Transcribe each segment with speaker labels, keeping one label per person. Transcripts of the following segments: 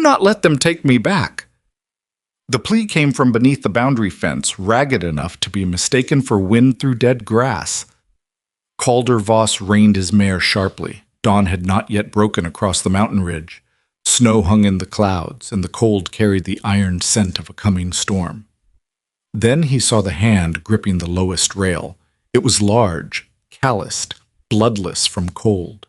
Speaker 1: Do not let them take me back." The plea came from beneath the boundary fence, ragged enough to be mistaken for wind through dead grass. Calder Voss reined his mare sharply. Dawn had not yet broken across the mountain ridge. Snow hung in the clouds, and the cold carried the iron scent of a coming storm. Then he saw the hand gripping the lowest rail. It was large, calloused, bloodless from cold.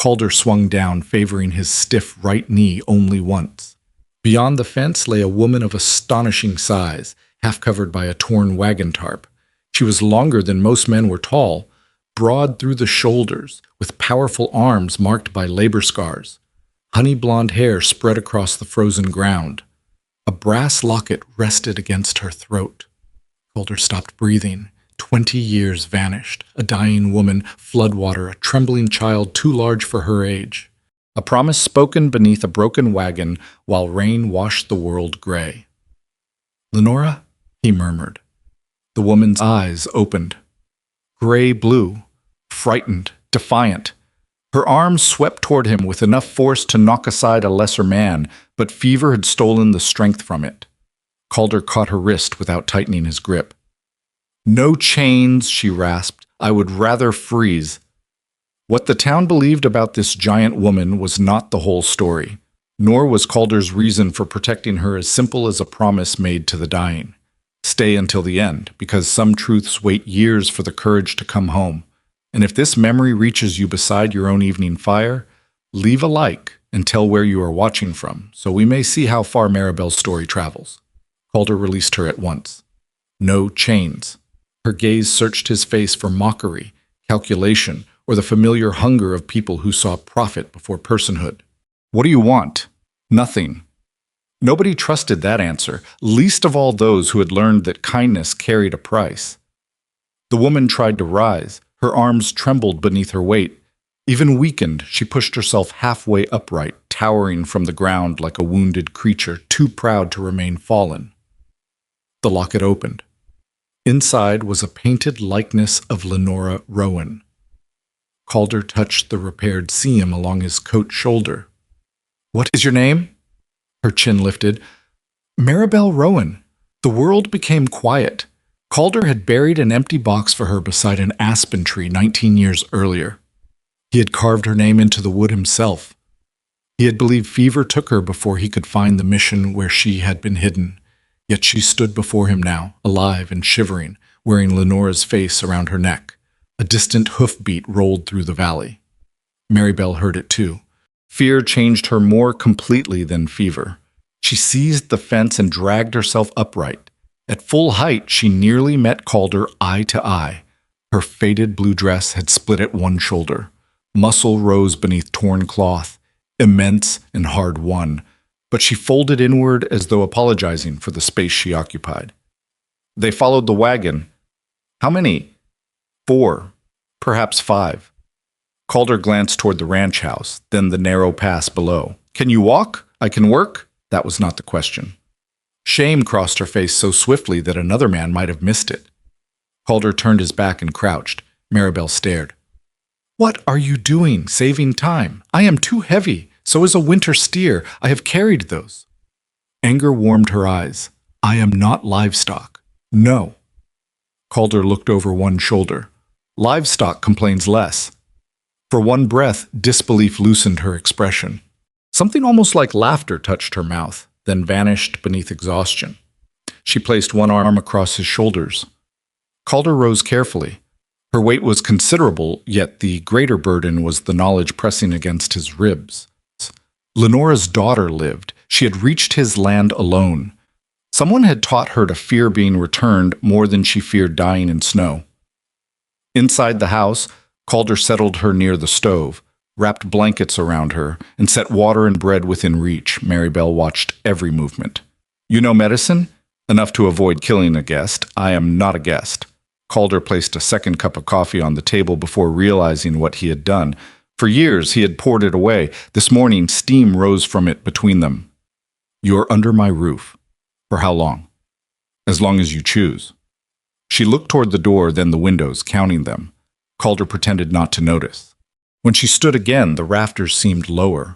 Speaker 1: Calder swung down, favoring his stiff right knee only once. Beyond the fence lay a woman of astonishing size, half covered by a torn wagon tarp. She was longer than most men were tall, broad through the shoulders, with powerful arms marked by labor scars. Honey blonde hair spread across the frozen ground. A brass locket rested against her throat. Calder stopped breathing. 20 years vanished. A dying woman, floodwater, a trembling child too large for her age. A promise spoken beneath a broken wagon while rain washed the world gray. "Lenora?" he murmured. The woman's eyes opened. Gray-blue, frightened, defiant. Her arms swept toward him with enough force to knock aside a lesser man, but fever had stolen the strength from it. Calder caught her wrist without tightening his grip. "No chains," she rasped. "I would rather freeze." What the town believed about this giant woman was not the whole story, nor was Calder's reason for protecting her as simple as a promise made to the dying. Stay until the end, because some truths wait years for the courage to come home. And if this memory reaches you beside your own evening fire, leave a like and tell where you are watching from, so we may see how far Maribelle's story travels. Calder released her at once. No chains. Her gaze searched his face for mockery, calculation, or the familiar hunger of people who saw profit before personhood. "What do you want?" "Nothing." Nobody trusted that answer, least of all those who had learned that kindness carried a price. The woman tried to rise. Her arms trembled beneath her weight. Even weakened, she pushed herself halfway upright, towering from the ground like a wounded creature too proud to remain fallen. The locket opened. Inside was a painted likeness of Maribelle Rowan. Calder touched the repaired seam along his coat shoulder. "What is your name?" Her chin lifted. "Maribelle Rowan." The world became quiet. Calder had buried an empty box for her beside an aspen tree 19 years earlier. He had carved her name into the wood himself. He had believed fever took her before he could find the mission where she had been hidden. Yet she stood before him now, alive and shivering, wearing Lenora's face around her neck. A distant hoofbeat rolled through the valley. Maribelle heard it too. Fear changed her more completely than fever. She seized the fence and dragged herself upright. At full height, she nearly met Calder eye to eye. Her faded blue dress had split at one shoulder. Muscle rose beneath torn cloth, immense and hard-won, but she folded inward as though apologizing for the space she occupied. They followed the wagon. "How many?" "4, perhaps 5. Calder glanced toward the ranch house, then the narrow pass below. "Can you walk? I can work?" That was not the question. Shame crossed her face so swiftly that another man might have missed it. Calder turned his back and crouched. Maribelle stared. "What are you doing, saving time? I am too heavy. So is a winter steer. I have carried those." Anger warmed her eyes. "I am not livestock. No." Calder looked over one shoulder. "Livestock complains less." For one breath, disbelief loosened her expression. Something almost like laughter touched her mouth, then vanished beneath exhaustion. She placed one arm across his shoulders. Calder rose carefully. Her weight was considerable, yet the greater burden was the knowledge pressing against his ribs. Lenora's daughter lived. She had reached his land alone. Someone had taught her to fear being returned more than she feared dying in snow. Inside the house, Calder settled her near the stove, wrapped blankets around her, and set water and bread within reach. Maribelle watched every movement. "You know medicine? Enough to avoid killing a guest. I am not a guest." Calder placed a second cup of coffee on the table before realizing what he had done. For years, he had poured it away. This morning, steam rose from it between them. "You're under my roof." "For how long?" "As long as you choose." She looked toward the door, then the windows, counting them. Calder pretended not to notice. When she stood again, the rafters seemed lower.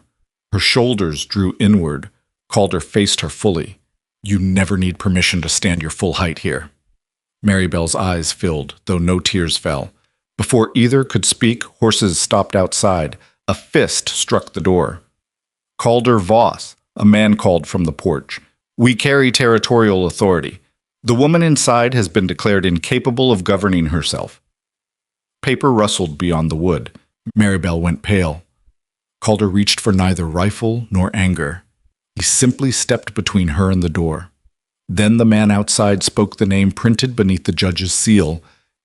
Speaker 1: Her shoulders drew inward. Calder faced her fully. You never need permission to stand your full height here. Maribel's eyes filled, though no tears fell. Before either could speak, horses stopped outside. A fist struck the door. Calder Voss, a man called from the porch. We carry territorial authority. The woman inside has been declared incapable of governing herself. Paper rustled beyond the wood. Maribel went pale. Calder reached for neither rifle nor anger. He simply stepped between her and the door. Then the man outside spoke the name printed beneath the judge's seal,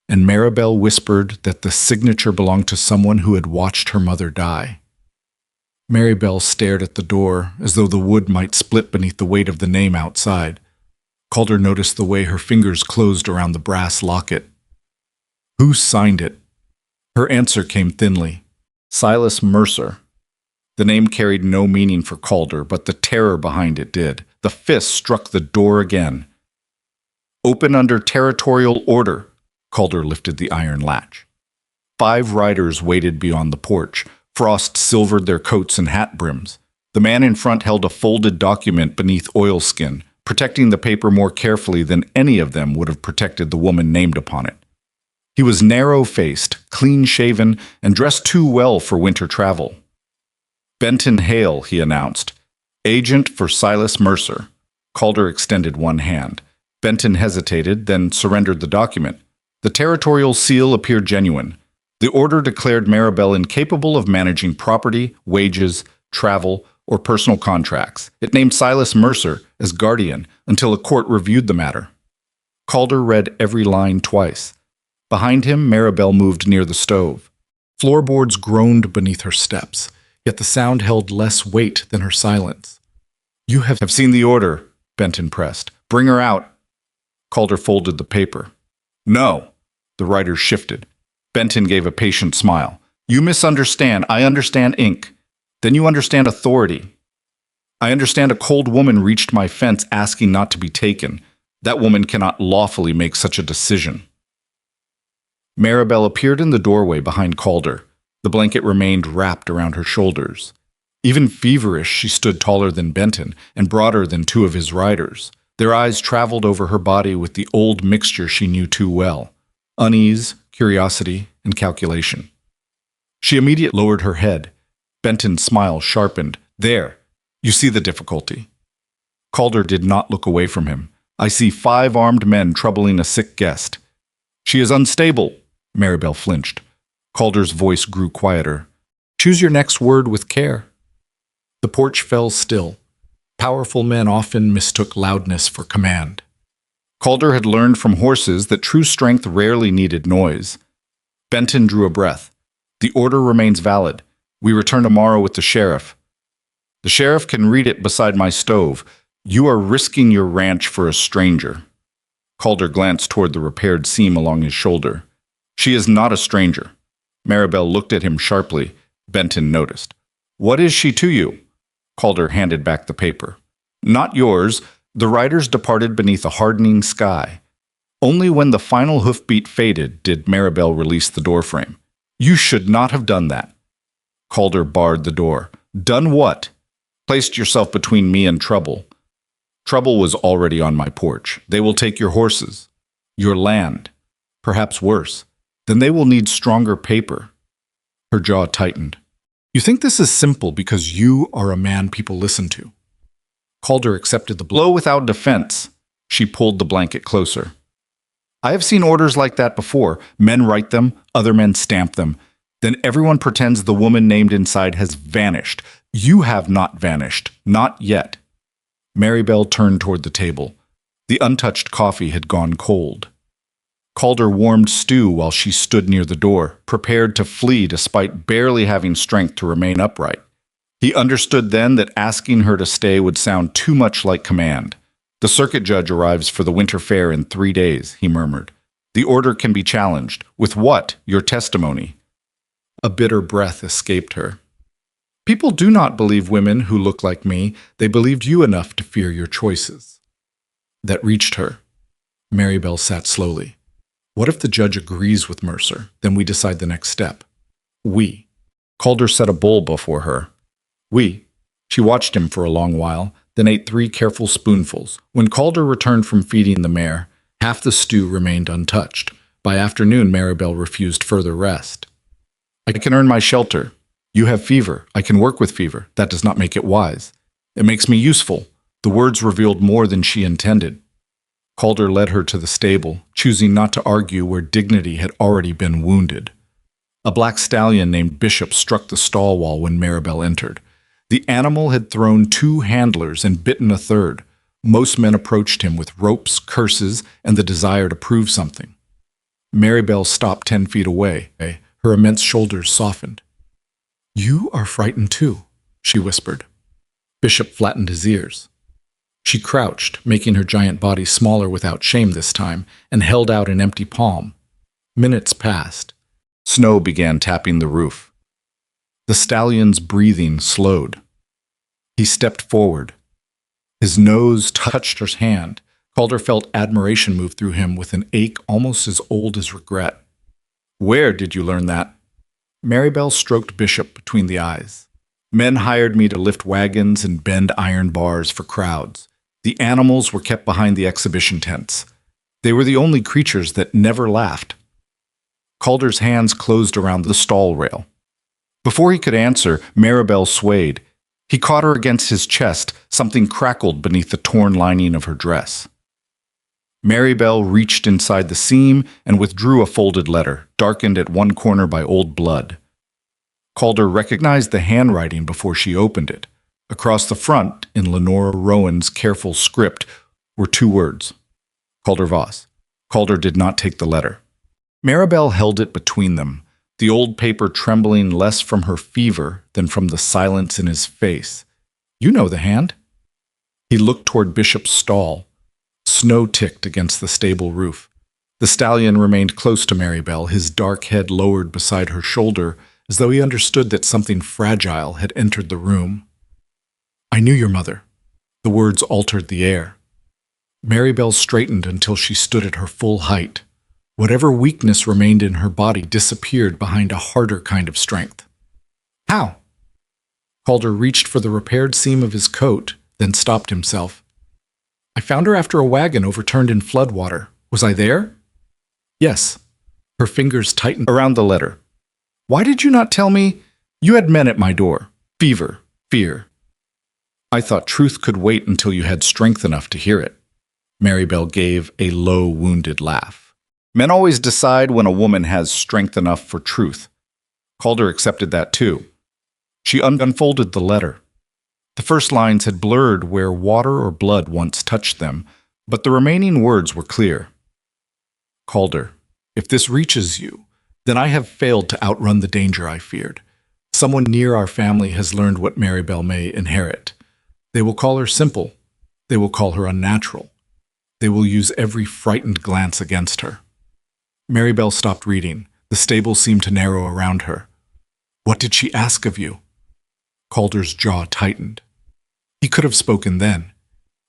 Speaker 1: and Maribel whispered that the signature belonged to someone who had watched her mother die. Maribel stared at the door, as though the wood might split beneath the weight of the name outside. Calder noticed the way her fingers closed around the brass locket. Who signed it? Her answer came thinly. Silas Mercer. The name carried no meaning for Calder, but the terror behind it did. The fist struck the door again. Open under territorial order. Calder lifted the iron latch. 5 riders waited beyond the porch. Frost silvered their coats and hat brims. The man in front held a folded document beneath oilskin, protecting the paper more carefully than any of them would have protected the woman named upon it. He was narrow-faced, clean-shaven, and dressed too well for winter travel. Benton Hale, he announced. Agent for Silas Mercer. Calder extended one hand. Benton hesitated, then surrendered the document. The territorial seal appeared genuine. The order declared Maribel incapable of managing property, wages, travel, or personal contracts. It named Silas Mercer as guardian until a court reviewed the matter. Calder read every line twice. Behind him, Maribel moved near the stove. Floorboards groaned beneath her steps, yet the sound held less weight than her silence. You have seen the order, Benton pressed. Bring her out. Calder folded the paper. No. The writers shifted. Benton gave a patient smile. You misunderstand. I understand ink. Then you understand authority. I understand a cold woman reached my fence asking not to be taken. That woman cannot lawfully make such a decision. Maribel appeared in the doorway behind Calder. The blanket remained wrapped around her shoulders. Even feverish, she stood taller than Benton and broader than 2 of his riders. Their eyes traveled over her body with the old mixture she knew too well. Unease, curiosity, and calculation. She immediately lowered her head. Benton's smile sharpened. There, you see the difficulty. Calder did not look away from him. I see 5 armed men troubling a sick guest. She is unstable. Maribel flinched. Calder's voice grew quieter. Choose your next word with care. The porch fell still. Powerful men often mistook loudness for command. Calder had learned from horses that true strength rarely needed noise. Benton drew a breath. The order remains valid. We return tomorrow with the sheriff. The sheriff can read it beside my stove. You are risking your ranch for a stranger. Calder glanced toward the repaired seam along his shoulder. She is not a stranger. Maribel looked at him sharply. Benton noticed. What is she to you? Calder handed back the paper. Not yours. The riders departed beneath a hardening sky. Only when the final hoofbeat faded did Maribel release the doorframe. You should not have done that. Calder barred the door. Done what? Placed yourself between me and trouble. Trouble was already on my porch. They will take your horses, your land, perhaps worse. Then they will need stronger paper. Her jaw tightened. You think this is simple because you are a man people listen to. Calder accepted the blow without defense. She pulled the blanket closer. I have seen orders like that before. Men write them, other men stamp them. Then everyone pretends the woman named inside has vanished. You have not vanished. Not yet. Maribel turned toward the table. The untouched coffee had gone cold. Calder warmed stew while she stood near the door, prepared to flee despite barely having strength to remain upright. He understood then that asking her to stay would sound too much like command. The circuit judge arrives for the winter fair in 3 days, he murmured. The order can be challenged. With what? Your testimony. A bitter breath escaped her. People do not believe women who look like me. They believed you enough to fear your choices. That reached her. Maribel sat slowly. What if the judge agrees with Mercer? Then we decide the next step. We. Calder set a bowl before her. We. She watched him for a long while, then ate 3 careful spoonfuls. When Calder returned from feeding the mare, half the stew remained untouched. By afternoon, Maribelle refused further rest. I can earn my shelter. You have fever. I can work with fever. That does not make it wise. It makes me useful. The words revealed more than she intended. Calder led her to the stable, choosing not to argue where dignity had already been wounded. A black stallion named Bishop struck the stall wall when Maribelle entered. The animal had thrown 2 handlers and bitten a third. Most men approached him with ropes, curses, and the desire to prove something. Maribelle stopped 10 feet away. Her immense shoulders softened. "You are frightened too," she whispered. Bishop flattened his ears. She crouched, making her giant body smaller without shame this time, and held out an empty palm. Minutes passed. Snow began tapping the roof. The stallion's breathing slowed. He stepped forward. His nose touched her hand. Calder felt admiration move through him with an ache almost as old as regret. "Where did you learn that?" Maribelle stroked Bishop between the eyes. "Men hired me to lift wagons and bend iron bars for crowds. The animals were kept behind the exhibition tents. They were the only creatures that never laughed." Calder's hands closed around the stall rail. Before he could answer, Maribelle swayed. He caught her against his chest. Something crackled beneath the torn lining of her dress. Maribelle reached inside the seam and withdrew a folded letter, darkened at one corner by old blood. Calder recognized the handwriting before she opened it. Across the front, in Lenora Rowan's careful script, were 2 words: Calder Voss. Calder did not take the letter. Maribelle held it between them, the old paper trembling less from her fever than from the silence in his face. "You know the hand." He looked toward Bishop's stall. Snow ticked against the stable roof. The stallion remained close to Maribelle, his dark head lowered beside her shoulder, as though he understood that something fragile had entered the room. "I knew your mother." The words altered the air. Maribelle straightened until she stood at her full height. Whatever weakness remained in her body disappeared behind a harder kind of strength. "How?" Calder reached for the repaired seam of his coat, then stopped himself. "I found her after a wagon overturned in floodwater. Was I there?" "Yes." Her fingers tightened around the letter. "Why did you not tell me? You had men at my door. Fever, fear. I thought truth could wait until you had strength enough to hear it." Maribelle gave a low, wounded laugh. "Men always decide when a woman has strength enough for truth." Calder accepted that too. She unfolded the letter. The first lines had blurred where water or blood once touched them, but the remaining words were clear. "Calder, if this reaches you, then I have failed to outrun the danger I feared. Someone near our family has learned what Maribelle may inherit. They will call her simple. They will call her unnatural. They will use every frightened glance against her." Maribelle stopped reading. The stable seemed to narrow around her. "What did she ask of you?" Calder's jaw tightened. He could have spoken then.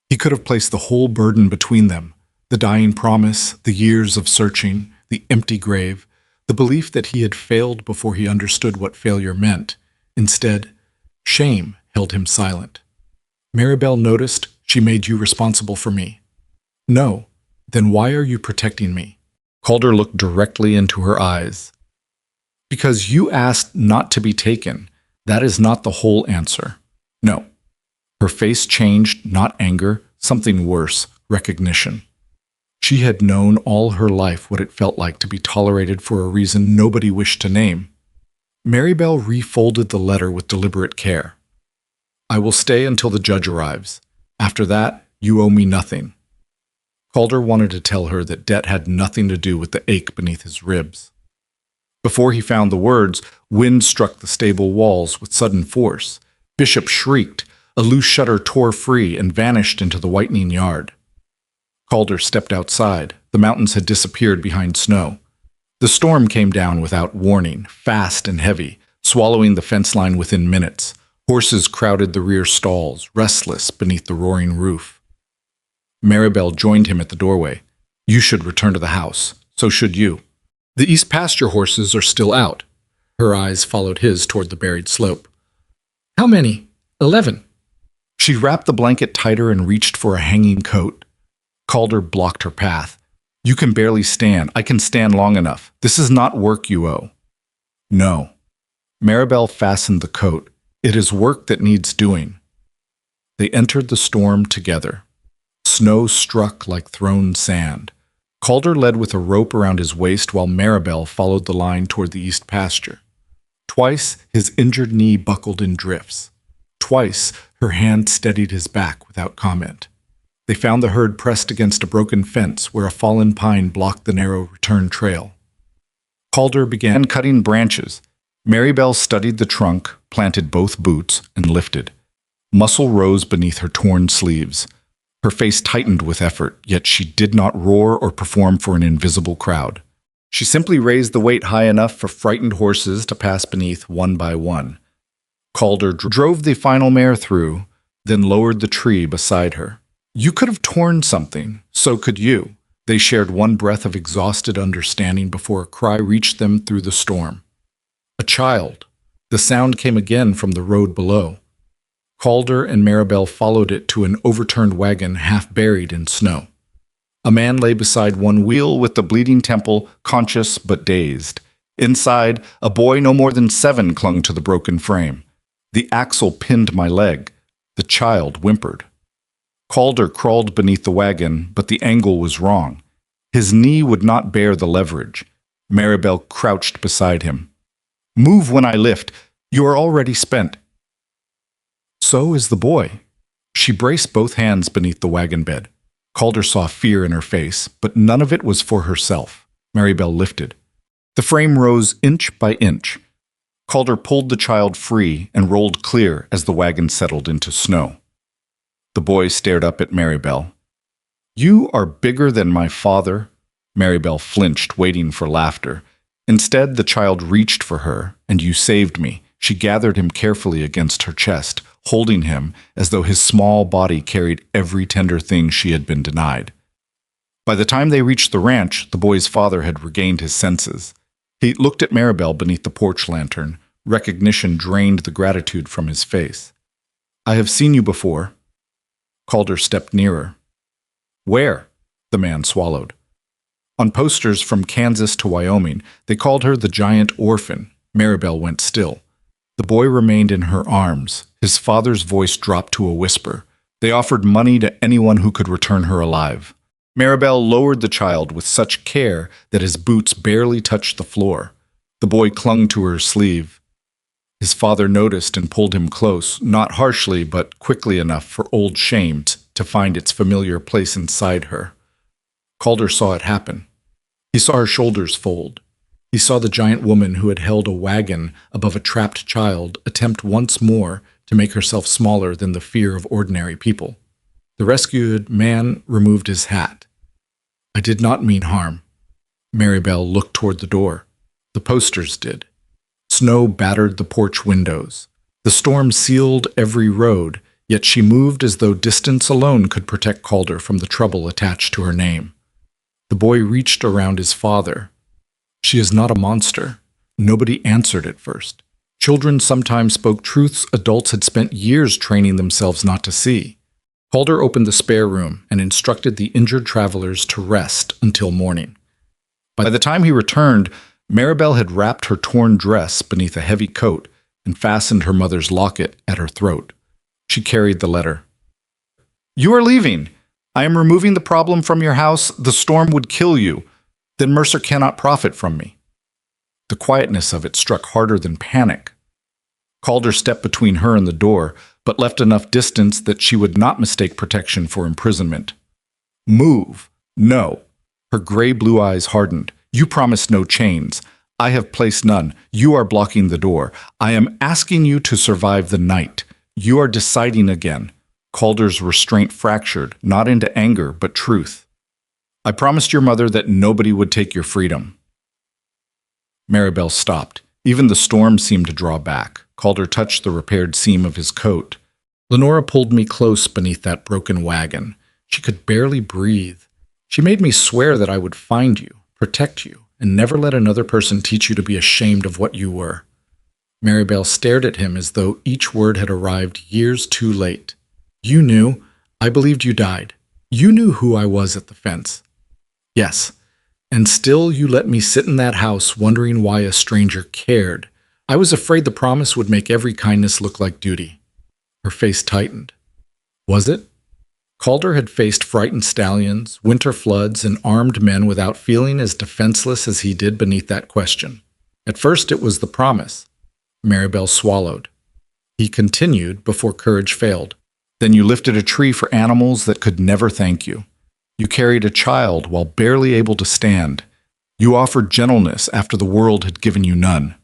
Speaker 1: He could have placed the whole burden between them, the dying promise, the years of searching, the empty grave, the belief that he had failed before he understood what failure meant. Instead, shame held him silent. "Maribelle noticed she made you responsible for me." "No. Then why are you protecting me?" Calder looked directly into her eyes. "Because you asked not to be taken. That is not the whole answer. No." Her face changed, not anger, something worse, recognition. She had known all her life what it felt like to be tolerated for a reason nobody wished to name. Maribelle refolded the letter with deliberate care. "I will stay until the judge arrives. After that, you owe me nothing." Calder wanted to tell her that debt had nothing to do with the ache beneath his ribs. Before he found the words, wind struck the stable walls with sudden force. Bishop shrieked. A loose shutter tore free and vanished into the whitening yard. Calder stepped outside. The mountains had disappeared behind snow. The storm came down without warning, fast and heavy, swallowing the fence line within minutes. Horses crowded the rear stalls, restless beneath the roaring roof. Maribelle joined him at the doorway. "You should return to the house. So should you. The east pasture horses are still out." Her eyes followed his toward the buried slope. "How many?" 11. She wrapped the blanket tighter and reached for a hanging coat. Calder blocked her path. You can barely stand. I can stand long enough. This is not work you owe. No. Maribelle fastened the coat. It is work that needs doing. They entered the storm together. Snow struck like thrown sand. Calder led with a rope around his waist while Maribelle followed the line toward the east pasture. Twice his injured knee buckled in drifts. Twice her hand steadied his back without comment. They found the herd pressed against a broken fence where a fallen pine blocked the narrow return trail. Calder began cutting branches. Maribelle studied the trunk, planted both boots, and lifted. Muscle rose beneath her torn sleeves. Her face tightened with effort, yet she did not roar or perform for an invisible crowd. She simply raised the weight high enough for frightened horses to pass beneath one by one. Calder drove the final mare through, then lowered the tree beside her. You could have torn something, so could you. They shared one breath of exhausted understanding before a cry reached them through the storm. A child. The sound came again from the road below. Calder and Maribelle followed it to an overturned wagon half buried in snow. A man lay beside one wheel with the bleeding temple, conscious but dazed. Inside, a boy no more than 7 clung to the broken frame. The axle pinned my leg. The child whimpered. Calder crawled beneath the wagon, but the angle was wrong. His knee would not bear the leverage. Maribelle crouched beside him. Move when I lift. You are already spent. So is the boy. She braced both hands beneath the wagon bed. Calder saw fear in her face, but none of it was for herself. Maribelle lifted. The frame rose inch by inch. Calder pulled the child free and rolled clear as the wagon settled into snow. The boy stared up at Maribelle. You are bigger than my father. Maribelle flinched, waiting for laughter. Instead, the child reached for her, and you saved me. She gathered him carefully against her chest, holding him as though his small body carried every tender thing she had been denied. By the time they reached the ranch, the boy's father had regained his senses. He looked at Maribelle beneath the porch lantern. Recognition drained the gratitude from his face. I have seen you before. Calder stepped nearer. Where? The man swallowed. On posters from Kansas to Wyoming, they called her the giant orphan. Maribelle went still. The boy remained in her arms. His father's voice dropped to a whisper. They offered money to anyone who could return her alive. Maribelle lowered the child with such care that his boots barely touched the floor. The boy clung to her sleeve. His father noticed and pulled him close, not harshly but quickly enough for old shame to find its familiar place inside her. Calder saw it happen. He saw her shoulders fold. He saw the giant woman who had held a wagon above a trapped child attempt once more to make herself smaller than the fear of ordinary people. The rescued man removed his hat. I did not mean harm. Maribelle looked toward the door. The posters did. Snow battered the porch windows. The storm sealed every road, yet she moved as though distance alone could protect Calder from the trouble attached to her name. The boy reached around his father. She is not a monster. Nobody answered at first. Children sometimes spoke truths adults had spent years training themselves not to see. Calder opened the spare room and instructed the injured travelers to rest until morning. By the time he returned, Maribelle had wrapped her torn dress beneath a heavy coat and fastened her mother's locket at her throat. She carried the letter. You are leaving. I am removing the problem from your house. The storm would kill you. Then Mercer cannot profit from me. The quietness of it struck harder than panic. Calder stepped between her and the door, but left enough distance that she would not mistake protection for imprisonment. Move. No. Her gray-blue eyes hardened. You promised no chains. I have placed none. You are blocking the door. I am asking you to survive the night. You are deciding again. Calder's restraint fractured, not into anger, but truth. I promised your mother that nobody would take your freedom. Maribelle stopped. Even the storm seemed to draw back. Calder touched the repaired seam of his coat. Lenora pulled me close beneath that broken wagon. She could barely breathe. She made me swear that I would find you, protect you, and never let another person teach you to be ashamed of what you were. Maribelle stared at him as though each word had arrived years too late. You knew. I believed you died. You knew who I was at the fence. Yes. And still you let me sit in that house wondering why a stranger cared. I was afraid the promise would make every kindness look like duty. Her face tightened. Was it? Calder had faced frightened stallions, winter floods, and armed men without feeling as defenseless as he did beneath that question. At first it was the promise. Maribelle swallowed. He continued before courage failed. Then you lifted a tree for animals that could never thank you. You carried a child while barely able to stand. You offered gentleness after the world had given you none.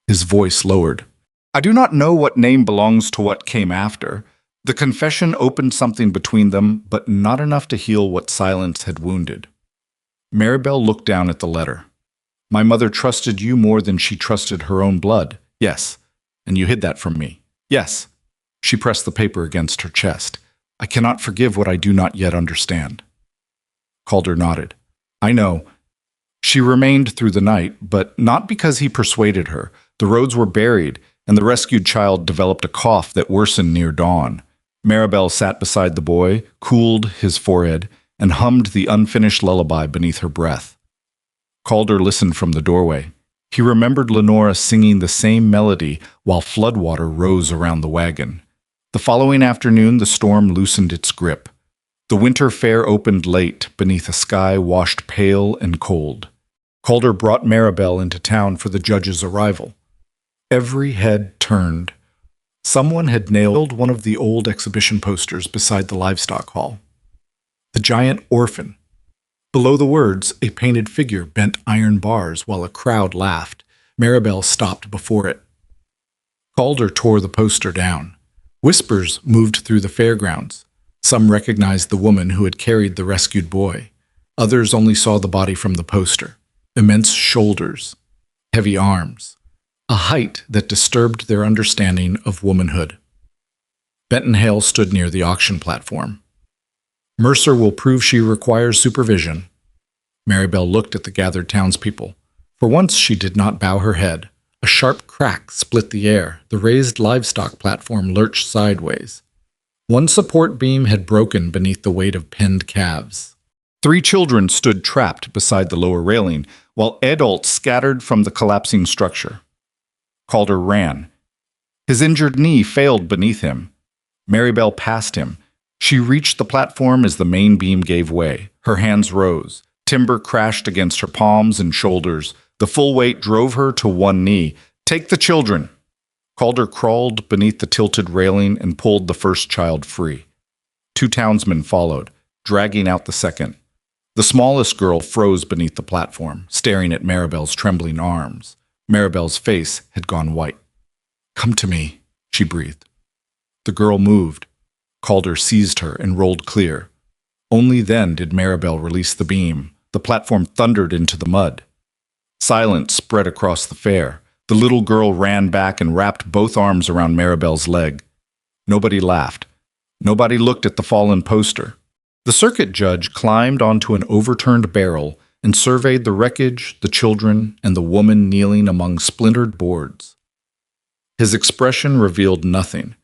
Speaker 1: His voice lowered. I do not know what name belongs to what came after. The confession opened something between them, but not enough to heal what silence had wounded. Maribelle looked down at the letter. My mother trusted you more than she trusted her own blood. Yes. And you hid that from me. Yes. She pressed the paper against her chest. I cannot forgive what I do not yet understand. Calder nodded. I know. She remained through the night, but not because he persuaded her. The roads were buried, and the rescued child developed a cough that worsened near dawn. Maribelle sat beside the boy, cooled his forehead, and hummed the unfinished lullaby beneath her breath. Calder listened from the doorway. He remembered Lenora singing the same melody while floodwater rose around the wagon. The following afternoon, the storm loosened its grip. The winter fair opened late beneath a sky washed pale and cold. Calder brought Maribelle into town for the judge's arrival. Every head turned. Someone had nailed one of the old exhibition posters beside the livestock hall. The giant orphan. Below the words, a painted figure bent iron bars while a crowd laughed. Maribelle stopped before it. Calder tore the poster down. Whispers moved through the fairgrounds. Some recognized the woman who had carried the rescued boy. Others only saw the body from the poster. Immense shoulders, heavy arms, a height that disturbed their understanding of womanhood. Benton Hale stood near the auction platform. Mercer will prove she requires supervision. Maribelle looked at the gathered townspeople. For once she did not bow her head. A sharp crack split the air. The raised livestock platform lurched sideways. One support beam had broken beneath the weight of penned calves. 3 children stood trapped beside the lower railing, while adults scattered from the collapsing structure. Calder ran. His injured knee failed beneath him. Maribelle passed him. She reached the platform as the main beam gave way. Her hands rose. Timber crashed against her palms and shoulders. The full weight drove her to one knee. Take the children! Calder crawled beneath the tilted railing and pulled the first child free. 2 townsmen followed, dragging out the second. The smallest girl froze beneath the platform, staring at Maribelle's trembling arms. Maribelle's face had gone white. Come to me, she breathed. The girl moved. Calder seized her and rolled clear. Only then did Maribelle release the beam. The platform thundered into the mud. Silence spread across the fair. The little girl ran back and wrapped both arms around Maribelle's leg. Nobody laughed. Nobody looked at the fallen poster. The circuit judge climbed onto an overturned barrel and surveyed the wreckage, the children, and the woman kneeling among splintered boards. His expression revealed nothing.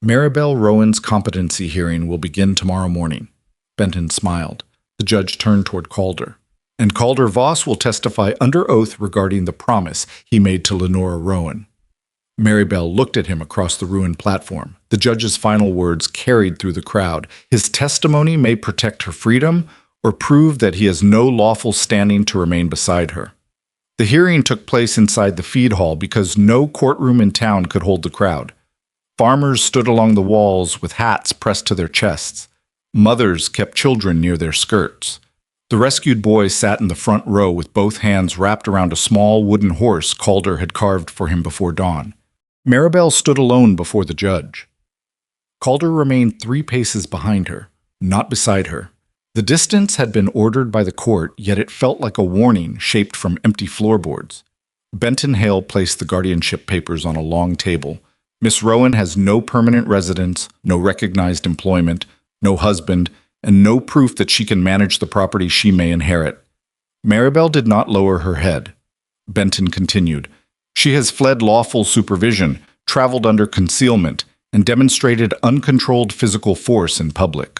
Speaker 1: Maribelle Rowan's competency hearing will begin tomorrow morning. Benton smiled. The judge turned toward Calder. And Calder Voss will testify under oath regarding the promise he made to Lenora Rowan. Maribelle looked at him across the ruined platform. The judge's final words carried through the crowd. His testimony may protect her freedom or prove that he has no lawful standing to remain beside her. The hearing took place inside the feed hall because no courtroom in town could hold the crowd. Farmers stood along the walls with hats pressed to their chests. Mothers kept children near their skirts. The rescued boy sat in the front row with both hands wrapped around a small wooden horse Calder had carved for him before dawn. Maribelle stood alone before the judge. Calder remained 3 paces behind her, not beside her. The distance had been ordered by the court, yet it felt like a warning shaped from empty floorboards. Benton Hale placed the guardianship papers on a long table. Miss Rowan has no permanent residence, no recognized employment, no husband, and no proof that she can manage the property she may inherit. Maribelle did not lower her head. Benton continued. She has fled lawful supervision, traveled under concealment, and demonstrated uncontrolled physical force in public.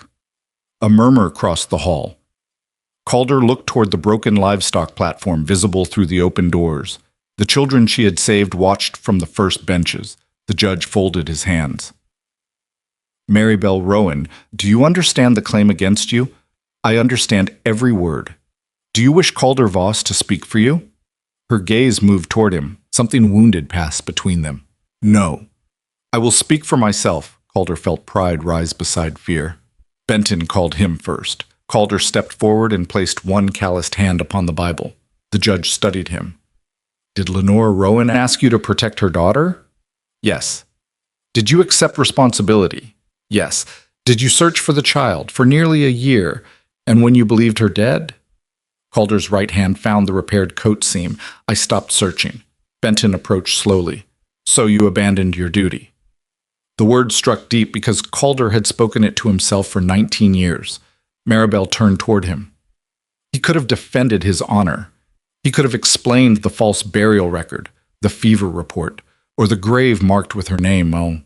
Speaker 1: A murmur crossed the hall. Calder looked toward the broken livestock platform visible through the open doors. The children she had saved watched from the first benches. The judge folded his hands. Maribelle Rowan, do you understand the claim against you? I understand every word. Do you wish Calder Voss to speak for you? Her gaze moved toward him. Something wounded passed between them. No. I will speak for myself. Calder felt pride rise beside fear. Benton called him first. Calder stepped forward and placed one calloused hand upon the Bible. The judge studied him. Did Lenore Rowan ask you to protect her daughter? Yes. Did you accept responsibility? Yes. Did you search for the child for nearly a year, and when you believed her dead? Calder's right hand found the repaired coat seam. I stopped searching. Benton approached slowly. So you abandoned your duty. The word struck deep because Calder had spoken it to himself for 19 years. Maribelle turned toward him. He could have defended his honor. He could have explained the false burial record, the fever report, or the grave marked with her name. Oh.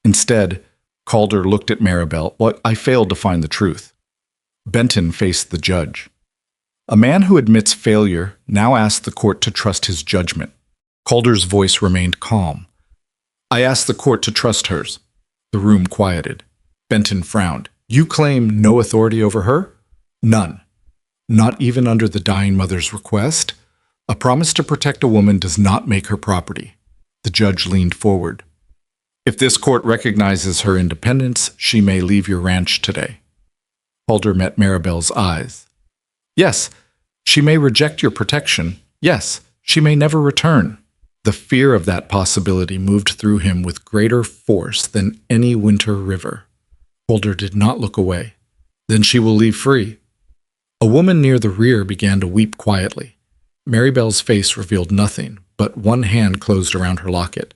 Speaker 1: Instead, Calder looked at Maribelle. Well, I failed to find the truth. Benton faced the judge. A man who admits failure now asked the court to trust his judgment. Calder's voice remained calm. I asked the court to trust hers. The room quieted. Benton frowned. You claim no authority over her? None. Not even under the dying mother's request? A promise to protect a woman does not make her property. The judge leaned forward. If this court recognizes her independence, she may leave your ranch today. Calder met Maribelle's eyes. Yes, she may reject your protection. Yes, she may never return. The fear of that possibility moved through him with greater force than any winter river. Calder did not look away. Then she will leave free. A woman near the rear began to weep quietly. Maribelle's face revealed nothing, but one hand closed around her locket.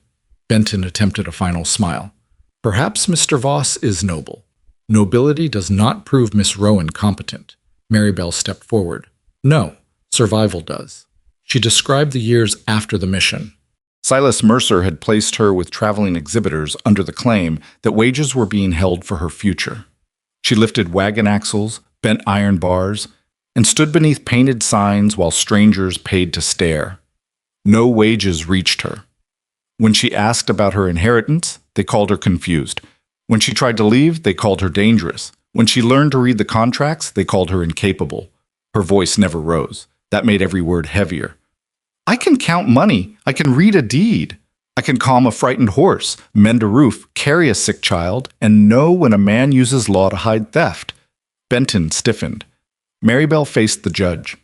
Speaker 1: Benton attempted a final smile. Perhaps Mr. Voss is noble. Nobility does not prove Miss Rowan competent. Maribelle stepped forward. No, survival does. She described the years after the mission. Silas Mercer had placed her with traveling exhibitors under the claim that wages were being held for her future. She lifted wagon axles, bent iron bars, and stood beneath painted signs while strangers paid to stare. No wages reached her. When she asked about her inheritance, they called her confused. When she tried to leave, they called her dangerous. When she learned to read the contracts, they called her incapable. Her voice never rose. That made every word heavier. I can count money. I can read a deed. I can calm a frightened horse, mend a roof, carry a sick child, and know when a man uses law to hide theft. Benton stiffened. Maribelle faced the judge.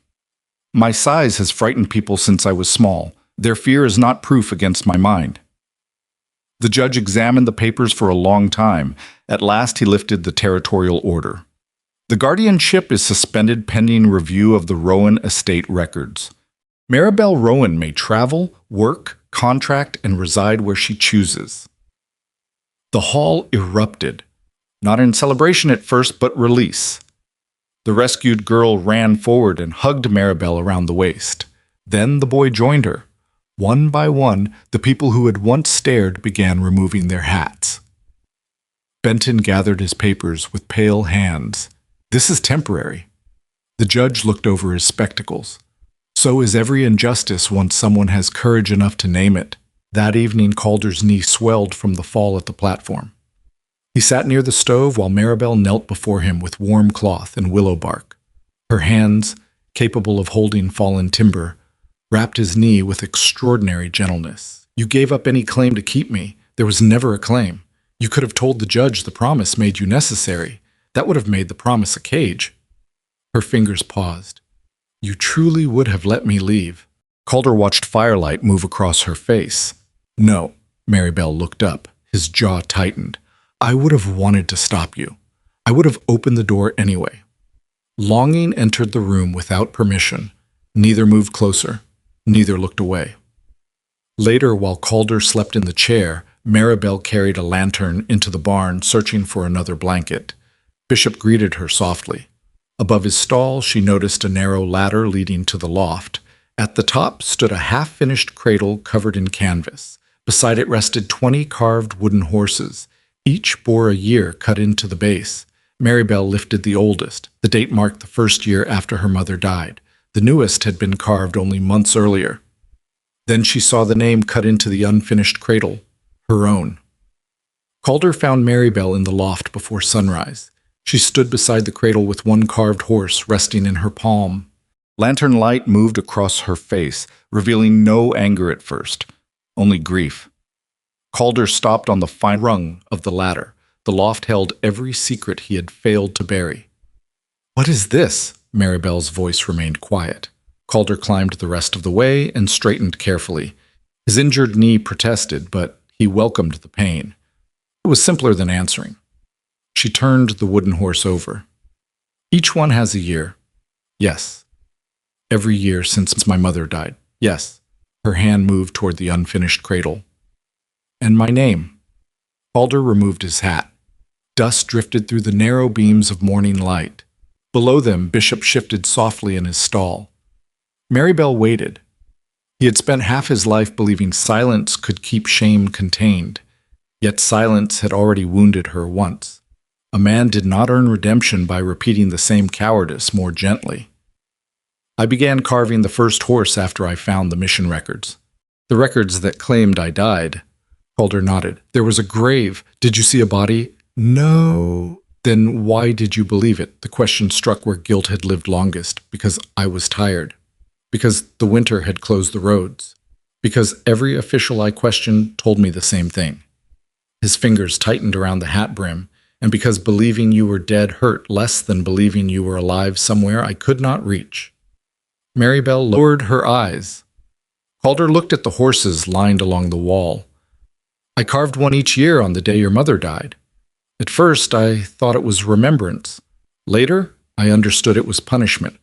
Speaker 1: My size has frightened people since I was small. Their fear is not proof against my mind. The judge examined the papers for a long time. At last he lifted the territorial order. The guardianship is suspended pending review of the Rowan estate records. Maribelle Rowan may travel, work, contract, and reside where she chooses. The hall erupted, not in celebration at first, but release. The rescued girl ran forward and hugged Maribelle around the waist. Then the boy joined her. One by one, the people who had once stared began removing their hats. Benton gathered his papers with pale hands. This is temporary. The judge looked over his spectacles. So is every injustice once someone has courage enough to name it. That evening, Calder's knee swelled from the fall at the platform. He sat near the stove while Maribelle knelt before him with warm cloth and willow bark. Her hands, capable of holding fallen timber, wrapped his knee with extraordinary gentleness. You gave up any claim to keep me. There was never a claim. You could have told the judge the promise made you necessary. That would have made the promise a cage. Her fingers paused. You truly would have let me leave. Calder watched firelight move across her face. No, Maribelle looked up. His jaw tightened. I would have wanted to stop you. I would have opened the door anyway. Longing entered the room without permission. Neither moved closer. Neither looked away. Later, while Calder slept in the chair, Maribelle carried a lantern into the barn, searching for another blanket. Bishop greeted her softly. Above his stall, she noticed a narrow ladder leading to the loft. At the top stood a half-finished cradle covered in canvas. Beside it rested 20 carved wooden horses, Each bore a year cut into the base. Maribelle lifted the oldest. The date marked the first year after her mother died. The newest had been carved only months earlier. Then she saw the name cut into the unfinished cradle, her own. Calder found Maribelle in the loft before sunrise. She stood beside the cradle with one carved horse resting in her palm. Lantern light moved across her face, revealing no anger at first, only grief. Calder stopped on the fine rung of the ladder. The loft held every secret he had failed to bury. "What is this?" Maribelle's voice remained quiet. Calder climbed the rest of the way and straightened carefully. His injured knee protested, but he welcomed the pain. It was simpler than answering. She turned the wooden horse over. "Each one has a year." "Yes." "Every year since my mother died." "Yes." Her hand moved toward the unfinished cradle. "And my name?" Calder removed his hat. Dust drifted through the narrow beams of morning light. Below them, Bishop shifted softly in his stall. Maribelle waited. He had spent half his life believing silence could keep shame contained, yet silence had already wounded her once. A man did not earn redemption by repeating the same cowardice more gently. "I began carving the first horse after I found the mission records. The records that claimed I died." Calder nodded. "There was a grave. Did you see a body?" "No." "Then why did you believe it?" The question struck where guilt had lived longest. "Because I was tired. Because the winter had closed the roads. Because every official I questioned told me the same thing." His fingers tightened around the hat brim. "And because believing you were dead hurt less than believing you were alive somewhere I could not reach." Maribelle lowered her eyes. Calder looked at the horses lined along the wall. "I carved one each year on the day your mother died. At first, I thought it was remembrance. Later, I understood it was punishment.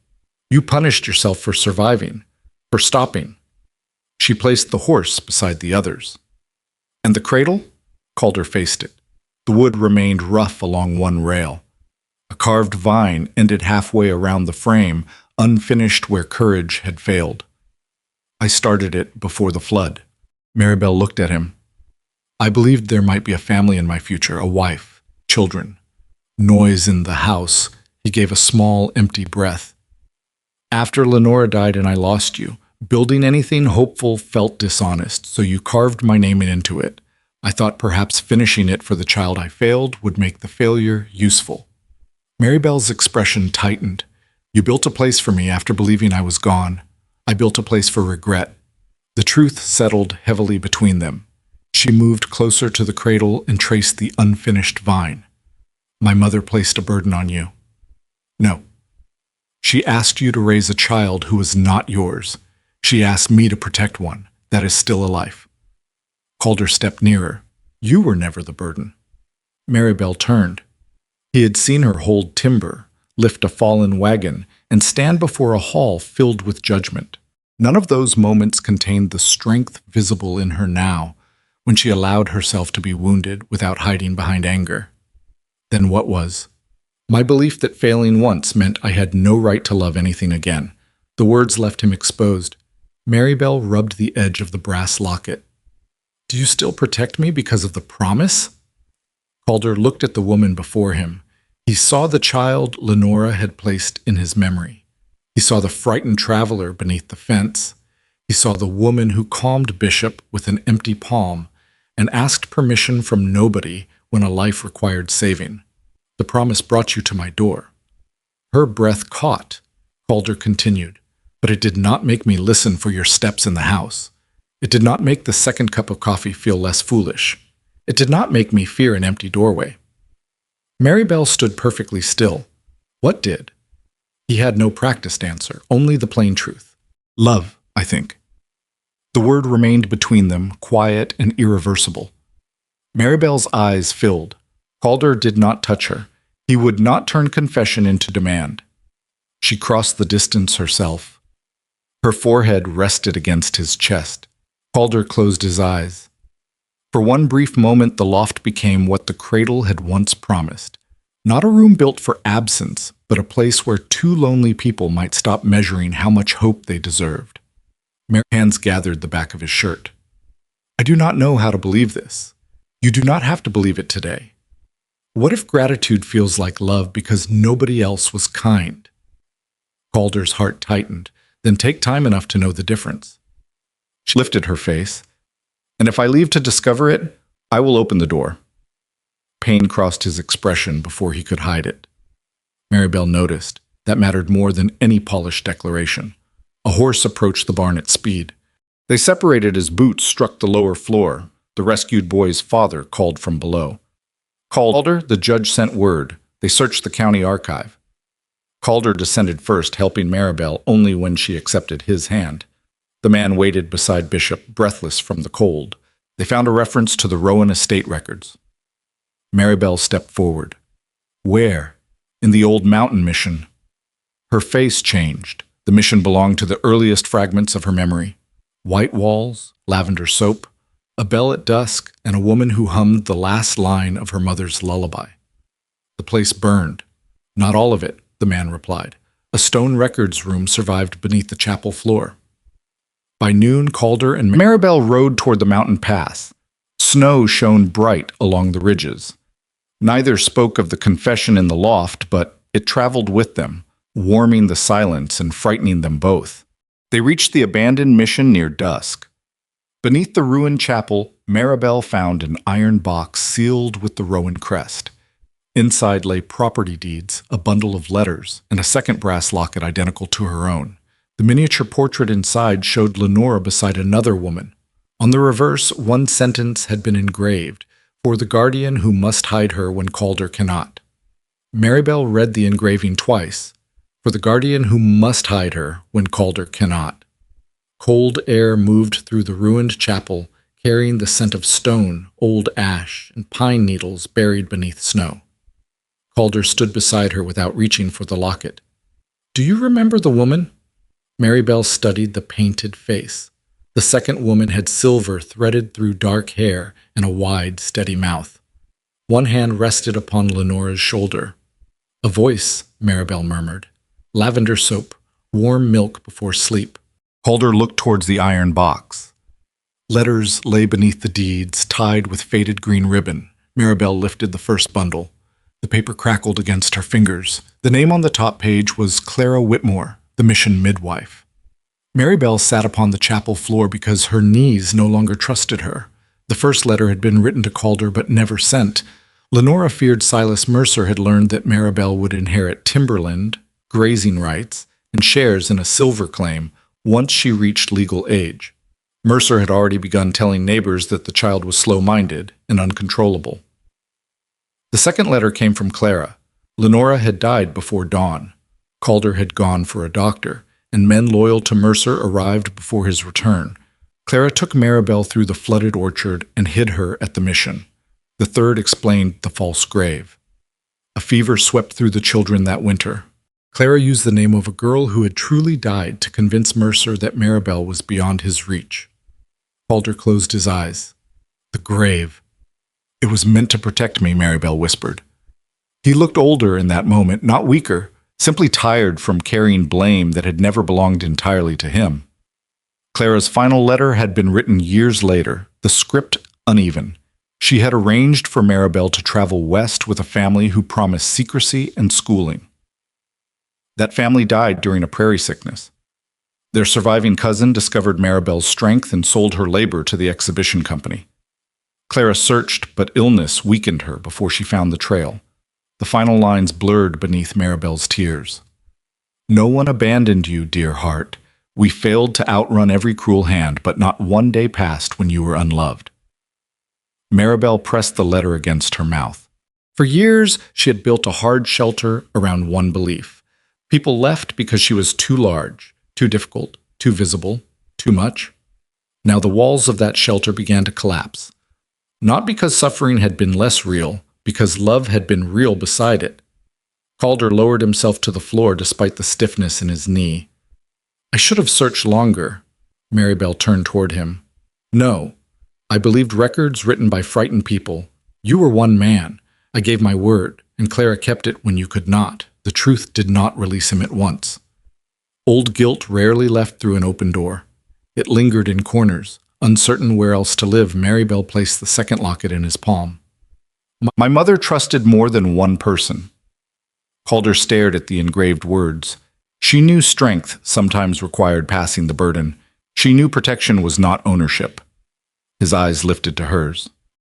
Speaker 1: You punished yourself for surviving, for stopping." She placed the horse beside the others. "And the cradle?" Calder faced it. The wood remained rough along one rail. A carved vine ended halfway around the frame, unfinished where courage had failed. "I started it before the flood." Maribelle looked at him. "I believed there might be a family in my future, a wife, children." Noise in the house. He gave a small, empty breath. "After Lenora died and I lost you, building anything hopeful felt dishonest, so you carved my name into it. I thought perhaps finishing it for the child I failed would make the failure useful." Maribelle's expression tightened. "You built a place for me after believing I was gone. I built a place for regret." The truth settled heavily between them. She moved closer to the cradle and traced the unfinished vine. "My mother placed a burden on you." "No." "She asked you to raise a child who was not yours. She asked me to protect one that is still alive." Calder stepped nearer. "You were never the burden." Maribelle turned. He had seen her hold timber, lift a fallen wagon, and stand before a hall filled with judgment. None of those moments contained the strength visible in her now, when she allowed herself to be wounded without hiding behind anger. Then what was? My belief that failing once meant I had no right to love anything again. The words left him exposed. Maribelle rubbed the edge of the brass locket. "Do you still protect me because of the promise?" Calder looked at the woman before him. He saw the child Lenora had placed in his memory. He saw the frightened traveler beneath the fence. He saw the woman who calmed Bishop with an empty palm and asked permission from nobody when a life required saving. "The promise brought you to my door." Her breath caught. Calder continued, "But it did not make me listen for your steps in the house. It did not make the second cup of coffee feel less foolish. It did not make me fear an empty doorway." Maribelle stood perfectly still. What did? He had no practiced answer, only the plain truth. "Love, I think." The word remained between them, quiet and irreversible. Maribelle's eyes filled. Calder did not touch her. He would not turn confession into demand. She crossed the distance herself. Her forehead rested against his chest. Calder closed his eyes. For one brief moment, the loft became what the cradle had once promised. Not a room built for absence, but a place where two lonely people might stop measuring how much hope they deserved. Mary's hands gathered the back of his shirt. "I do not know how to believe this. You do not have to believe it today. What if gratitude feels like love because nobody else was kind? Calder's heart tightened. Then take time enough to know the difference. She lifted her face. And if I leave to discover it, I will open the door. Pain crossed his expression before he could hide it. Maribelle noticed. That mattered more than any polished declaration. A horse approached the barn at speed. They separated as boots struck the lower floor. The rescued boy's father called from below. Calder, the judge sent word. They searched the county archive. Calder descended first, helping Maribelle only when she accepted his hand. The man waited beside Bishop, breathless from the cold. They found a reference to the Rowan estate records. Maribelle stepped forward. Where? In the old mountain mission. Her face changed. The mission belonged to the earliest fragments of her memory. White walls, lavender soap, a bell at dusk, and a woman who hummed the last line of her mother's lullaby. The place burned. Not all of it, the man replied. A stone records room survived beneath the chapel floor. By noon, Calder and Maribelle rode toward the mountain pass. Snow shone bright along the ridges. Neither spoke of the confession in the loft, but it traveled with them, warming the silence and frightening them both. They reached the abandoned mission near dusk. Beneath the ruined chapel, Maribelle found an iron box sealed with the Rowan crest. Inside lay property deeds, a bundle of letters, and a second brass locket identical to her own. The miniature portrait inside showed Lenora beside another woman. On the reverse, one sentence had been engraved, "For the guardian who must hide her when Calder cannot." Maribelle read the engraving twice. "For the guardian who must hide her when Calder cannot." Cold air moved through the ruined chapel, carrying the scent of stone, old ash, and pine needles buried beneath snow. Calder stood beside her without reaching for the locket. "Do you remember the woman?" Maribelle studied the painted face. The second woman had silver threaded through dark hair and a wide, steady mouth. One hand rested upon Lenora's shoulder. "A voice," Maribelle murmured. "Lavender soap, warm milk before sleep." Calder looked towards the iron box. Letters lay beneath the deeds, tied with faded green ribbon. Maribelle lifted the first bundle. The paper crackled against her fingers. The name on the top page was Clara Whitmore, the mission midwife. Maribelle sat upon the chapel floor because her knees no longer trusted her. The first letter had been written to Calder but never sent. Lenora feared Silas Mercer had learned that Maribelle would inherit timberland, grazing rights, and shares in a silver claim once she reached legal age. Mercer had already begun telling neighbors that the child was slow-minded and uncontrollable. The second letter came from Clara. Lenora had died before dawn. Calder had gone for a doctor, and men loyal to Mercer arrived before his return. Clara took Maribelle through the flooded orchard and hid her at the mission. The third explained the false grave. A fever swept through the children that winter. Clara used the name of a girl who had truly died to convince Mercer that Maribelle was beyond his reach. Calder closed his eyes. The grave. "It was meant to protect me," Maribelle whispered. He looked older in that moment, not weaker, simply tired from carrying blame that had never belonged entirely to him. Clara's final letter had been written years later, the script uneven. She had arranged for Maribelle to travel west with a family who promised secrecy and schooling. That family died during a prairie sickness. Their surviving cousin discovered Maribelle's strength and sold her labor to the exhibition company. Clara searched, but illness weakened her before she found the trail. The final lines blurred beneath Maribelle's tears. "No one abandoned you, dear heart. We failed to outrun every cruel hand, but not one day passed when you were unloved." Maribelle pressed the letter against her mouth. For years, she had built a hard shelter around one belief. People left because she was too large, too difficult, too visible, too much. Now the walls of that shelter began to collapse. Not because suffering had been less real, because love had been real beside it. Calder lowered himself to the floor despite the stiffness in his knee. "I should have searched longer." Maribelle turned toward him. "No. I believed records written by frightened people. You were one man. I gave my word, and Clara kept it when you could not. The truth did not release him at once." Old guilt rarely left through an open door. It lingered in corners. Uncertain where else to live, Maribelle placed the second locket in his palm. My mother trusted more than one person. Calder stared at the engraved words. She knew strength sometimes required passing the burden. She knew protection was not ownership. His eyes lifted to hers.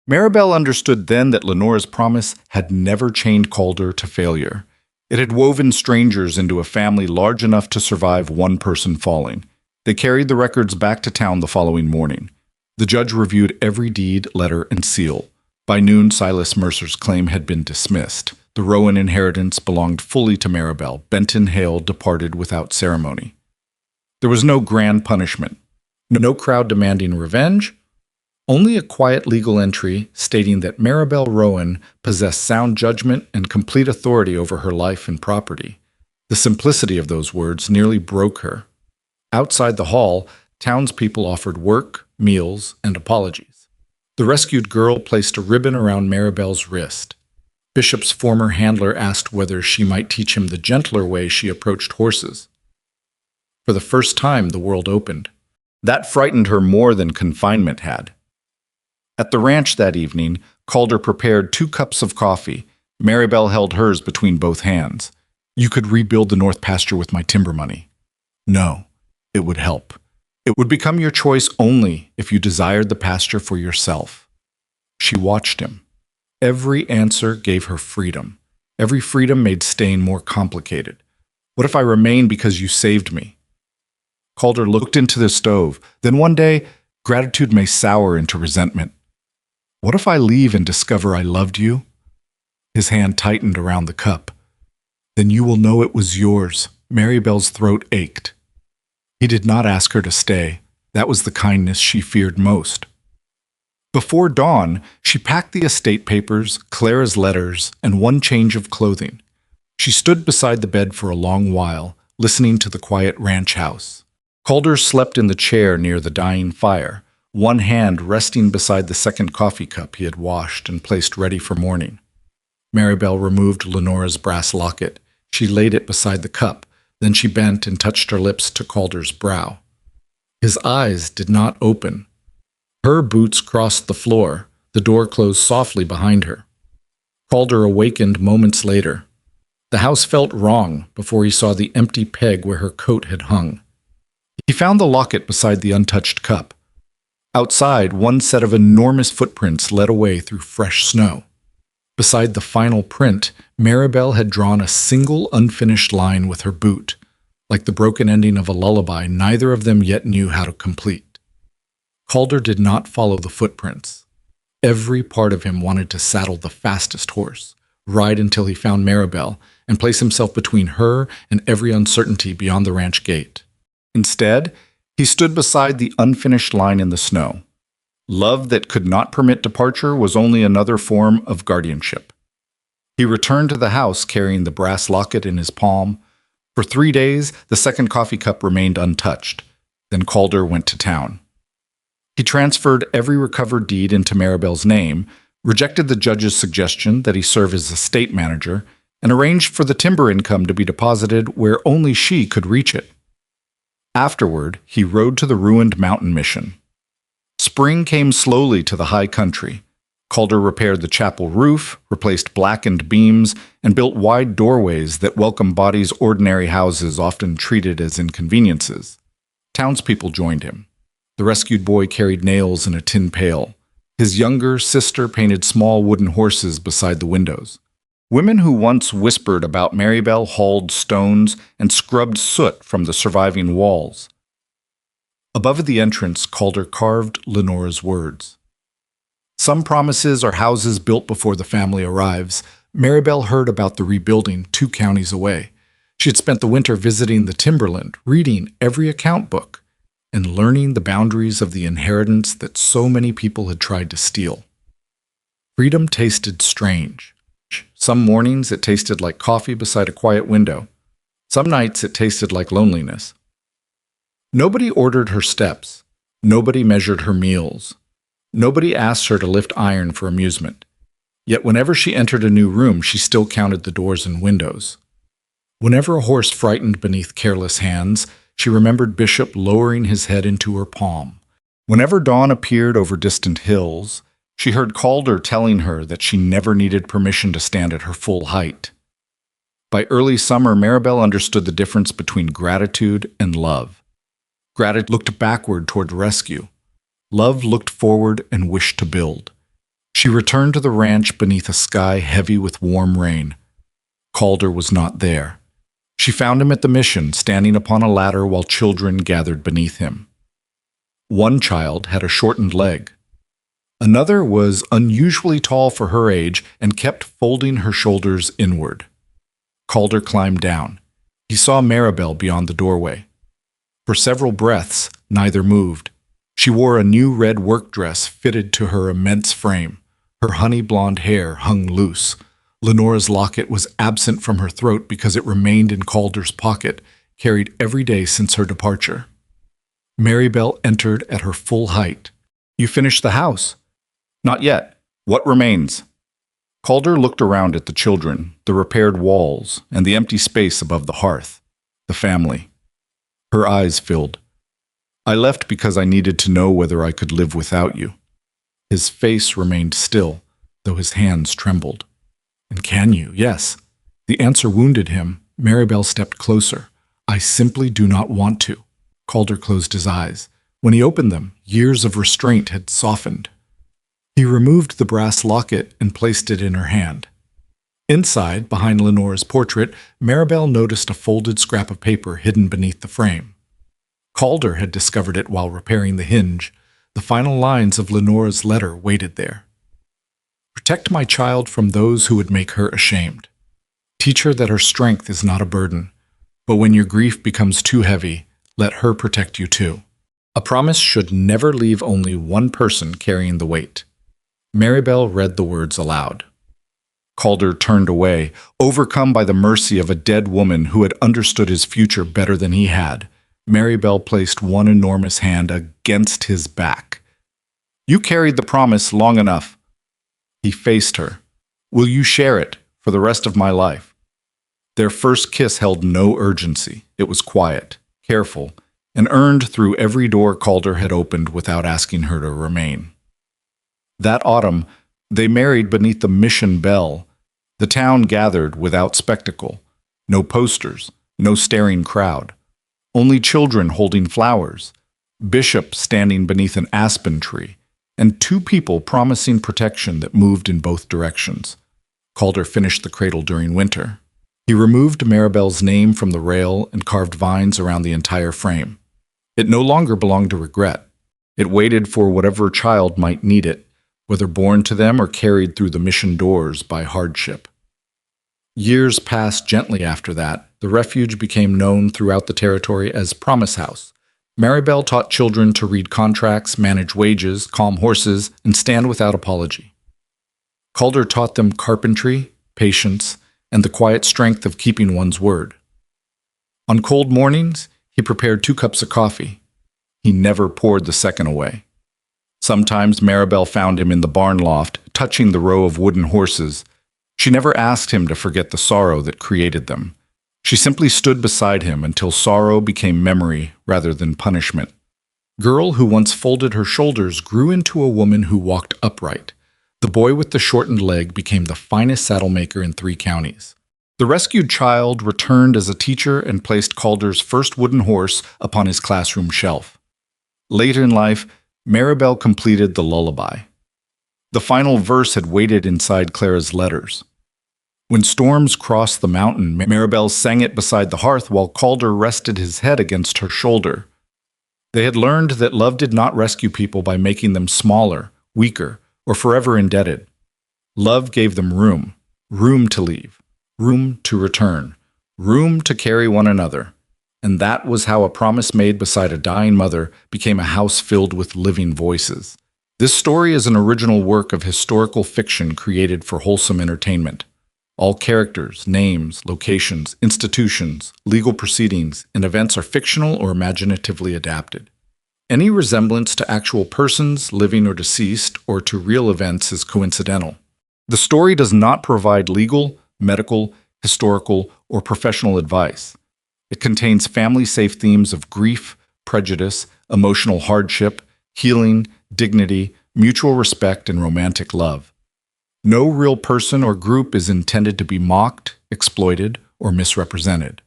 Speaker 1: Maribelle understood then that Lenore's promise had never chained Calder to failure. It had woven strangers into a family large enough to survive one person falling. They carried the records back to town the following morning. The judge reviewed every deed, letter, and seal. By noon, Silas Mercer's claim had been dismissed. The Rowan inheritance belonged fully to Maribelle. Benton Hale departed without ceremony. There was no grand punishment, no crowd demanding revenge, only a quiet legal entry stating that Maribelle Rowan possessed sound judgment and complete authority over her life and property. The simplicity of those words nearly broke her. Outside the hall, townspeople offered work, meals, and apologies. The rescued girl placed a ribbon around Maribelle's wrist. Bishop's former handler asked whether she might teach him the gentler way she approached horses. For the first time, the world opened. That frightened her more than confinement had. At the ranch that evening, Calder prepared 2 cups of coffee. Maribelle held hers between both hands. You could rebuild the north pasture with my timber money. No, it would help. It would become your choice only if you desired the pasture for yourself. She watched him. Every answer gave her freedom. Every freedom made staying more complicated. What if I remain because you saved me? Calder looked into the stove. Then one day, gratitude may sour into resentment. What if I leave and discover I loved you? His hand tightened around the cup. Then you will know it was yours. Maribelle's throat ached. He did not ask her to stay. That was the kindness she feared most. Before dawn, she packed the estate papers, Clara's letters, and 1 change of clothing. She stood beside the bed for a long while, listening to the quiet ranch house. Calder slept in the chair near the dying fire, one hand resting beside the second coffee cup he had washed and placed ready for morning. Maribelle removed Lenore's brass locket. She laid it beside the cup. Then she bent and touched her lips to Calder's brow. His eyes did not open. Her boots crossed the floor. The door closed softly behind her. Calder awakened moments later. The house felt wrong before he saw the empty peg where her coat had hung. He found the locket beside the untouched cup. Outside, 1 set of enormous footprints led away through fresh snow. Beside the final print, Maribelle had drawn a single unfinished line with her boot. Like the broken ending of a lullaby, neither of them yet knew how to complete. Calder did not follow the footprints. Every part of him wanted to saddle the fastest horse, ride until he found Maribelle, and place himself between her and every uncertainty beyond the ranch gate. Instead, he stood beside the unfinished line in the snow. Love that could not permit departure was only another form of guardianship. He returned to the house carrying the brass locket in his palm. For 3 days, the second coffee cup remained untouched. Then Calder went to town. He transferred every recovered deed into Maribelle's name, rejected the judge's suggestion that he serve as estate manager, and arranged for the timber income to be deposited where only she could reach it. Afterward, he rode to the ruined mountain mission. Spring came slowly to the high country. Calder repaired the chapel roof, replaced blackened beams, and built wide doorways that welcomed bodies ordinary houses often treated as inconveniences. Townspeople joined him. The rescued boy carried nails in a tin pail. His younger sister painted small wooden horses beside the windows. Women who once whispered about Maribelle hauled stones and scrubbed soot from the surviving walls. Above the entrance, Calder carved Lenore's words. Some promises are houses built before the family arrives. Maribelle heard about the rebuilding 2 counties away. She had spent the winter visiting the timberland, reading every account book, and learning the boundaries of the inheritance that so many people had tried to steal. Freedom tasted strange. Some mornings it tasted like coffee beside a quiet window. Some nights it tasted like loneliness. Nobody ordered her steps. Nobody measured her meals. Nobody asked her to lift iron for amusement. Yet whenever she entered a new room, she still counted the doors and windows. Whenever a horse frightened beneath careless hands, she remembered Bishop lowering his head into her palm. Whenever dawn appeared over distant hills, She heard Calder telling her that she never needed permission to stand at her full height. By early summer, Maribelle understood the difference between gratitude and love. Gratitude looked backward toward rescue. Love looked forward and wished to build. She returned to the ranch beneath a sky heavy with warm rain. Calder was not there. She found him at the mission, standing upon a ladder while children gathered beneath him. One child had a shortened leg. Another was unusually tall for her age and kept folding her shoulders inward. Calder climbed down. He saw Maribelle beyond the doorway. For several breaths, neither moved. She wore a new red work dress fitted to her immense frame. Her honey blonde hair hung loose. Lenora's locket was absent from her throat because it remained in Calder's pocket, carried every day since her departure. Maribelle entered at her full height. "You finished the house?" "Not yet. What remains?" Calder looked around at the children, the repaired walls, and the empty space above the hearth. The family. Her eyes filled. "I left because I needed to know whether I could live without you." His face remained still, though his hands trembled. "And can you?" "Yes." The answer wounded him. Maribelle stepped closer. "I simply do not want to." Calder closed his eyes. When he opened them, years of restraint had softened. He removed the brass locket and placed it in her hand. Inside, behind Lenora's portrait, Maribelle noticed a folded scrap of paper hidden beneath the frame. Calder had discovered it while repairing the hinge. The final lines of Lenora's letter waited there. "Protect my child from those who would make her ashamed. Teach her that her strength is not a burden, but when your grief becomes too heavy, let her protect you too." A promise should never leave only one person carrying the weight. Maribelle read the words aloud. Calder turned away, overcome by the mercy of a dead woman who had understood his future better than he had. Maribelle placed one enormous hand against his back. "You carried the promise long enough." He faced her. "Will you share it for the rest of my life?" Their first kiss held no urgency. It was quiet, careful, and earned through every door Calder had opened without asking her to remain. That autumn, they married beneath the mission bell. The town gathered without spectacle. No posters, no staring crowd. Only children holding flowers, Bishop standing beneath an aspen tree, and two people promising protection that moved in both directions. Calder finished the cradle during winter. He removed Maribelle's name from the rail and carved vines around the entire frame. It no longer belonged to regret. It waited for whatever child might need it, whether born to them or carried through the mission doors by hardship. Years passed gently after that. The refuge became known throughout the territory as Promise House. Maribelle taught children to read contracts, manage wages, calm horses, and stand without apology. Calder taught them carpentry, patience, and the quiet strength of keeping one's word. On cold mornings, he prepared 2 cups of coffee. He never poured the second away. Sometimes Maribelle found him in the barn loft, touching the row of wooden horses. She never asked him to forget the sorrow that created them. She simply stood beside him until sorrow became memory rather than punishment. Girl who once folded her shoulders grew into a woman who walked upright. The boy with the shortened leg became the finest saddlemaker in 3 counties. The rescued child returned as a teacher and placed Calder's first wooden horse upon his classroom shelf. Later in life, Maribelle completed the lullaby. The final verse had waited inside Clara's letters. When storms crossed the mountain, Maribelle sang it beside the hearth while Calder rested his head against her shoulder. They had learned that love did not rescue people by making them smaller, weaker, or forever indebted. Love gave them room to leave, room to return, room to carry one another. And that was how a promise made beside a dying mother became a house filled with living voices. This story is an original work of historical fiction created for wholesome entertainment. All characters, names, locations, institutions, legal proceedings, and events are fictional or imaginatively adapted. Any resemblance to actual persons, living or deceased, or to real events is coincidental. The story does not provide legal, medical, historical, or professional advice. It contains family-safe themes of grief, prejudice, emotional hardship, healing, dignity, mutual respect, and romantic love. No real person or group is intended to be mocked, exploited, or misrepresented.